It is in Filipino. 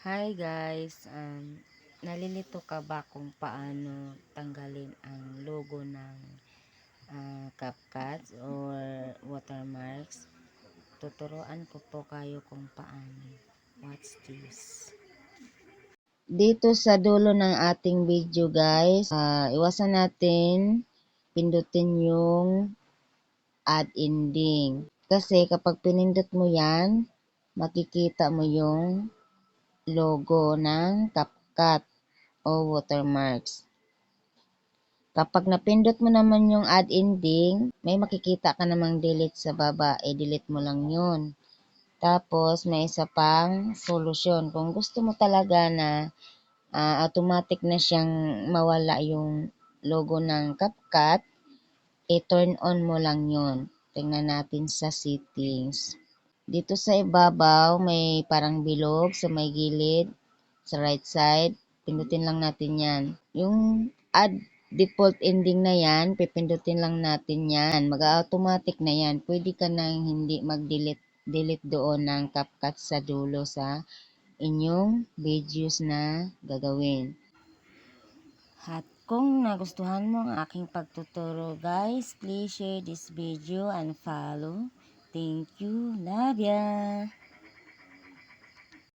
Hi guys, nalilito ka ba kung paano tanggalin ang logo ng CapCut or watermarks? Tuturuan ko po kayo kung paano. Watch this. Dito sa dulo ng ating video guys, iwasan natin pindutin yung add ending. Kasi kapag pinindot mo yan, makikita mo yung logo ng CapCut o watermarks. Kapag napindot mo naman yung add ending, may makikita ka namang delete sa baba, delete mo lang yun. Tapos, may isa pang solusyon. Kung gusto mo talaga na automatic na siyang mawala yung logo ng CapCut, i-turn on mo lang yun. Tingnan natin sa settings. Dito sa ibabaw, may parang bilog sa may gilid, sa right side. Pindutin lang natin yan. Yung add default ending na yan, pipindutin lang natin yan. Mag-automatic na yan. Pwede ka nang hindi mag-delete doon ng CapCut sa dulo sa inyong videos na gagawin. At kung nagustuhan mo ang aking pagtuturo guys, please share this video and follow. Thank you. Love ya!